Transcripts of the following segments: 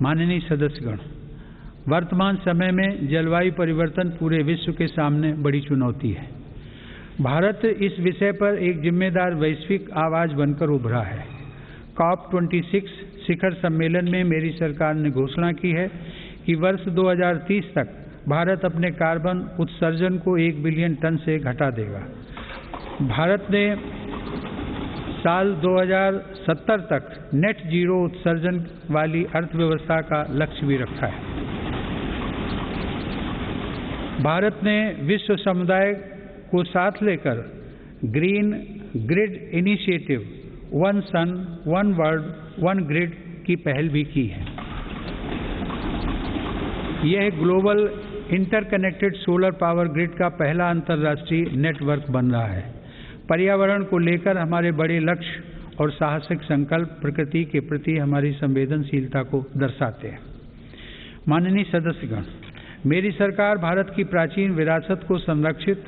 माननीय सदस्यगण, वर्तमान समय में जलवायु परिवर्तन पूरे विश्व के सामने बड़ी चुनौती है। भारत इस विषय पर एक जिम्मेदार वैश्विक आवाज बनकर उभरा है। COP26 शिखर सम्मेलन में मेरी सरकार ने घोषणा की है कि वर्ष 2030 तक भारत अपने कार्बन उत्सर्जन को 1 बिलियन टन से घटा देगा। भारत ने साल 2070 तक नेट जीरो उत्सर्जन वाली अर्थव्यवस्था का लक्ष्य भी रखा है। भारत ने विश्व समुदाय को साथ लेकर green grid initiative one sun one world one grid की पहल भी की है। यह global interconnected solar power grid का पहला अंतर्राष्ट्रीय नेटवर्क बन रहा है। पर्यावरण को लेकर हमारे बड़े लक्ष्य और साहसिक संकल्प प्रकृति के प्रति हमारी संवेदनशीलता को दर्शाते हैं। माननीय सदस्यगण, मेरी सरकार भारत की प्राचीन विरासत को संरक्षित,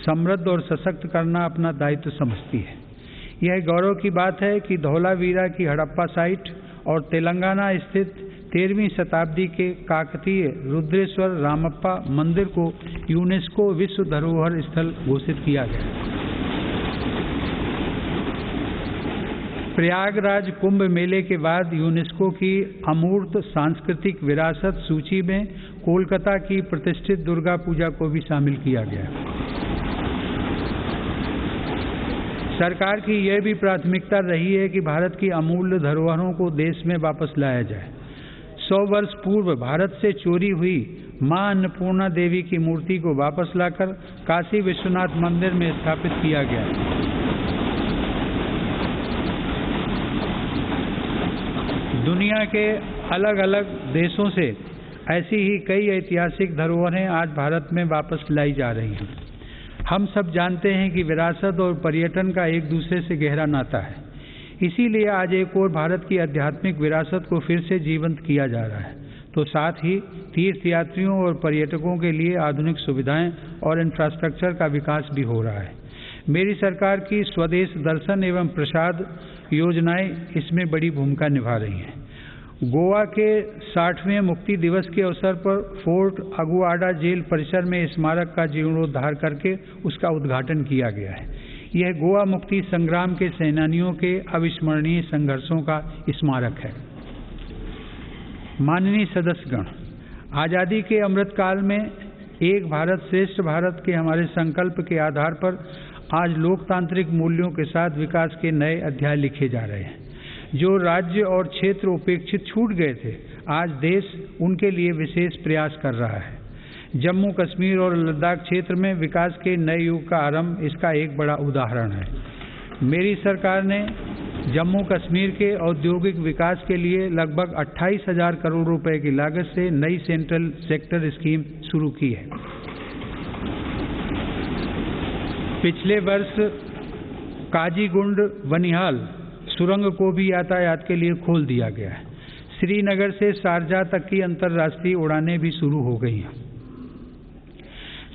समृद्ध और सशक्त करना अपना दायित्व समझती है। यह गौरव की बात है कि धौलावीरा की हड़प्पा साइट और तेलंगाना स्थित 13वीं शताब्दी के काकतीय रुद्रेश्वर रामप्पा मंदिर को यूनेस्को विश्व धरोहर स्थल घोषित किया गया। प्रयागराज कुंभ मेले के बाद यूनेस्को की अमूर्त सांस्कृतिक विरासत सूची में कोलकाता की प्रतिष्ठित दुर्गा पूजा को भी शामिल किया गया। सरकार की यह भी प्राथमिकता रही है कि भारत की अमूल्य धरोहरों को देश में वापस लाया जाए। 100 वर्ष पूर्व भारत से चोरी हुई मां अन्नपूर्णा देवी की मूर्ति को वापस लाकर काशी विश्वनाथ मंदिर में स्थापित किया गया। दुनिया के अलग अलग देशों से ऐसी ही कई ऐतिहासिक धरोहरें आज भारत में वापस लाई जा रही हैं। हम सब जानते हैं कि विरासत और पर्यटन का एक दूसरे से गहरा नाता है। इसीलिए आज एक और भारत की आध्यात्मिक विरासत को फिर से जीवंत किया जा रहा है, तो साथ ही तीर्थयात्रियों और पर्यटकों के लिए आधुनिक सुविधाएं और इंफ्रास्ट्रक्चर का विकास भी हो रहा है। मेरी सरकार की स्वदेश दर्शन एवं प्रसाद योजनाएं इसमें बड़ी भूमिका निभा रही हैं। गोवा के 60वें मुक्ति दिवस के अवसर पर फोर्ट अगुआडा जेल परिसर में स्मारक का जीर्णोद्धार करके उसका उद्घाटन किया गया है। यह गोवा मुक्ति संग्राम के सेनानियों के अविस्मरणीय संघर्षों का स्मारक है। माननीय सदस्यगण, आज़ादी के अमृतकाल में एक भारत श्रेष्ठ भारत के हमारे संकल्प के आधार पर आज लोकतांत्रिक मूल्यों के साथ विकास के नए अध्याय लिखे जा रहे हैं। जो राज्य और क्षेत्र उपेक्षित छूट गए थे, आज देश उनके लिए विशेष प्रयास कर रहा है। जम्मू कश्मीर और लद्दाख क्षेत्र में विकास के नए युग का आरंभ इसका एक बड़ा उदाहरण है। मेरी सरकार ने जम्मू कश्मीर के औद्योगिक विकास के लिए लगभग 28,000 करोड़ रुपए की लागत से नई सेंट्रल सेक्टर स्कीम शुरू की है। पिछले वर्ष काजीगुंड बनिहाल सुरंग को भी यातायात के लिए खोल दिया गया है। श्रीनगर से शारजाह तक की अंतर्राष्ट्रीय उड़ानें भी शुरू हो गई हैं।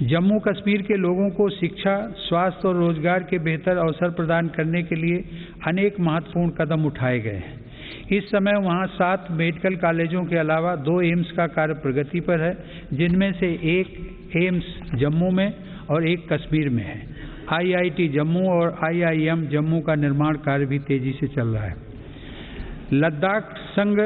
जम्मू कश्मीर के लोगों को शिक्षा, स्वास्थ्य और रोजगार के बेहतर अवसर प्रदान करने के लिए अनेक महत्वपूर्ण कदम उठाए गए हैं। इस समय वहां 7 मेडिकल कॉलेजों के अलावा 2 एम्स का कार्य प्रगति पर है, जिनमें से एक एम्स जम्मू में और एक कश्मीर में है। IIT जम्मू और IIM जम्मू का निर्माण कार्य भी तेजी से चल रहा है। लद्दाख संघ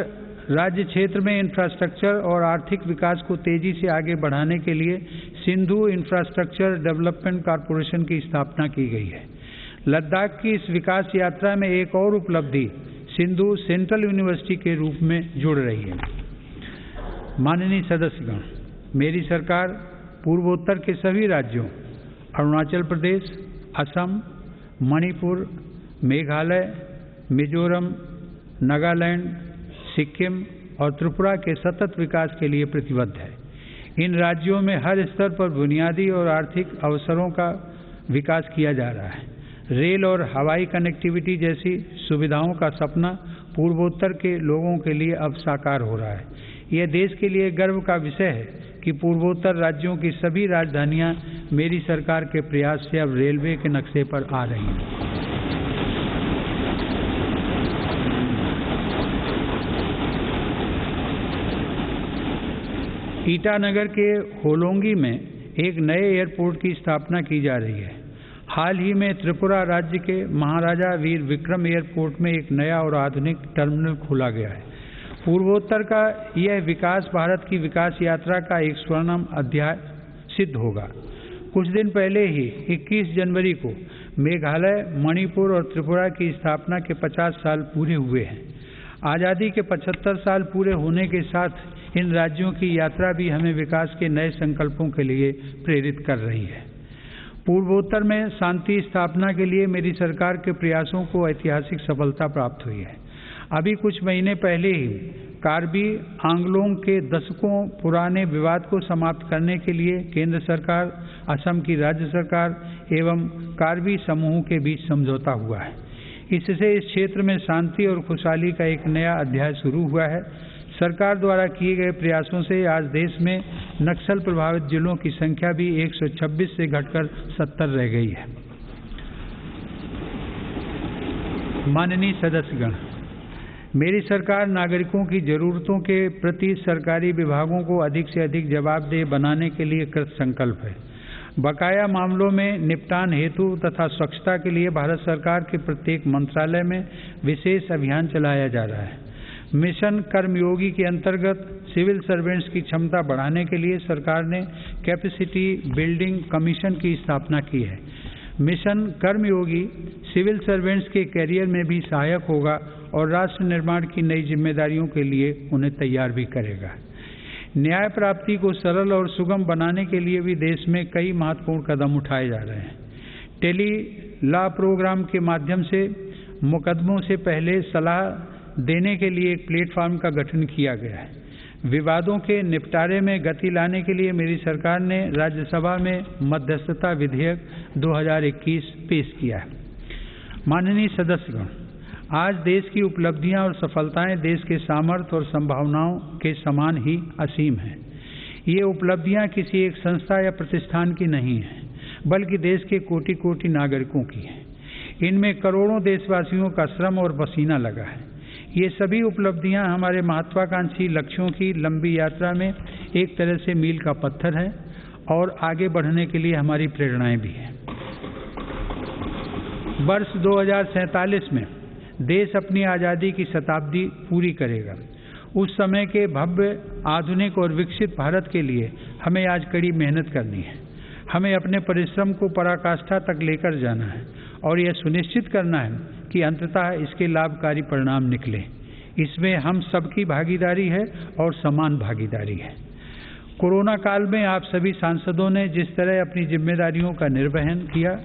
राज्य क्षेत्र में इंफ्रास्ट्रक्चर और आर्थिक विकास को तेजी से आगे बढ़ाने के लिए सिंधु इंफ्रास्ट्रक्चर डेवलपमेंट कॉरपोरेशन की स्थापना की गई है। लद्दाख की इस विकास यात्रा में एक और उपलब्धि सिंधु सेंट्रल यूनिवर्सिटी के रूप में जुड़ रही है। माननीय सदस्यगण, मेरी सरकार पूर्वोत्तर के सभी राज्यों अरुणाचल प्रदेश, असम, मणिपुर, मेघालय, मिजोरम, नागालैंड, सिक्किम और त्रिपुरा के सतत विकास के लिए प्रतिबद्ध है। इन राज्यों में हर स्तर पर बुनियादी और आर्थिक अवसरों का विकास किया जा रहा है। रेल और हवाई कनेक्टिविटी जैसी सुविधाओं का सपना पूर्वोत्तर के लोगों के लिए अब साकार हो रहा है। यह देश के लिए गर्व का विषय है कि पूर्वोत्तर राज्यों की सभी राजधानियां मेरी सरकार के प्रयास से अब रेलवे के नक्शे पर आ रही हैं। ईटानगर के होलोंगी में एक नए एयरपोर्ट की स्थापना की जा रही है। हाल ही में त्रिपुरा राज्य के महाराजा वीर विक्रम एयरपोर्ट में एक नया और आधुनिक टर्मिनल खोला गया है। पूर्वोत्तर का यह विकास भारत की विकास यात्रा का एक स्वर्णिम अध्याय सिद्ध होगा। कुछ दिन पहले ही 21 जनवरी को मेघालय, मणिपुर और त्रिपुरा की स्थापना के 50 साल पूरे हुए हैं। आज़ादी के 75 साल पूरे होने के साथ इन राज्यों की यात्रा भी हमें विकास के नए संकल्पों के लिए प्रेरित कर रही है। पूर्वोत्तर में शांति स्थापना के लिए मेरी सरकार के प्रयासों को ऐतिहासिक सफलता प्राप्त हुई है। अभी कुछ महीने पहले ही कार्बी आंगलोंग के दशकों पुराने विवाद को समाप्त करने के लिए केंद्र सरकार, असम की राज्य सरकार एवं कार्बी समूह के बीच समझौता हुआ है। इससे इस क्षेत्र में शांति और खुशहाली का एक नया अध्याय शुरू हुआ है। सरकार द्वारा किए गए प्रयासों से आज देश में नक्सल प्रभावित जिलों की संख्या भी 126 से घटकर 70 रह गई है। माननीय सदस्यगण, मेरी सरकार नागरिकों की जरूरतों के प्रति सरकारी विभागों को अधिक से अधिक जवाबदेह बनाने के लिए कृत संकल्प है। बकाया मामलों में निपटान हेतु तथा स्वच्छता के लिए भारत सरकार के प्रत्येक मंत्रालय में विशेष अभियान चलाया जा रहा है। मिशन कर्मयोगी के अंतर्गत सिविल सर्वेंट्स की क्षमता बढ़ाने के लिए सरकार ने कैपेसिटी बिल्डिंग कमीशन की स्थापना की है। मिशन कर्मयोगी सिविल सर्वेंट्स के कैरियर में भी सहायक होगा और राष्ट्र निर्माण की नई जिम्मेदारियों के लिए उन्हें तैयार भी करेगा। न्याय प्राप्ति को सरल और सुगम बनाने के लिए भी देश में कई महत्वपूर्ण कदम उठाए जा रहे हैं। टेली लॉ प्रोग्राम के माध्यम से मुकदमों से पहले सलाह देने के लिए एक प्लेटफॉर्म का गठन किया गया है। विवादों के निपटारे में गति लाने के लिए मेरी सरकार ने राज्यसभा में मध्यस्थता विधेयक 2021 पेश किया है। माननीय सदस्यगण, आज देश की उपलब्धियां और सफलताएं देश के सामर्थ्य और संभावनाओं के समान ही असीम हैं। ये उपलब्धियां किसी एक संस्था या प्रतिष्ठान की नहीं हैं, बल्कि देश के कोटि कोटि नागरिकों की हैं। इनमें करोड़ों देशवासियों का श्रम और पसीना लगा है। ये सभी उपलब्धियां हमारे महत्वाकांक्षी लक्ष्यों की लंबी यात्रा में एक तरह से मील का पत्थर है और आगे बढ़ने के लिए हमारी प्रेरणाएं भी हैं। वर्ष 2047 में देश अपनी आज़ादी की शताब्दी पूरी करेगा। उस समय के भव्य, आधुनिक और विकसित भारत के लिए हमें आज कड़ी मेहनत करनी है। हमें अपने परिश्रम को पराकाष्ठा तक लेकर जाना है और यह सुनिश्चित करना है कि अंततः इसके लाभकारी परिणाम निकले। इसमें हम सबकी भागीदारी है और समान भागीदारी है। कोरोना काल में आप सभी सांसदों ने जिस तरह अपनी जिम्मेदारियों का निर्वहन किया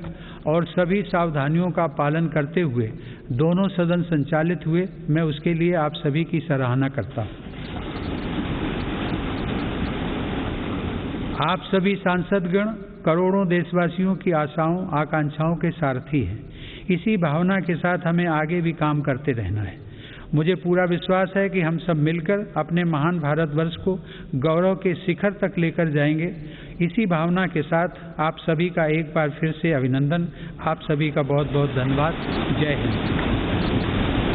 और सभी सावधानियों का पालन करते हुए दोनों सदन संचालित हुए, मैं उसके लिए आप सभी की सराहना करता हूँ। आप सभी सांसदगण करोड़ों देशवासियों की आशाओं, आकांक्षाओं के सारथी हैं। इसी भावना के साथ हमें आगे भी काम करते रहना है। मुझे पूरा विश्वास है कि हम सब मिलकर अपने महान भारतवर्ष को गौरव के शिखर तक लेकर जाएंगे। इसी भावना के साथ आप सभी का एक बार फिर से अभिनंदन। आप सभी का बहुत बहुत धन्यवाद। जय हिंद।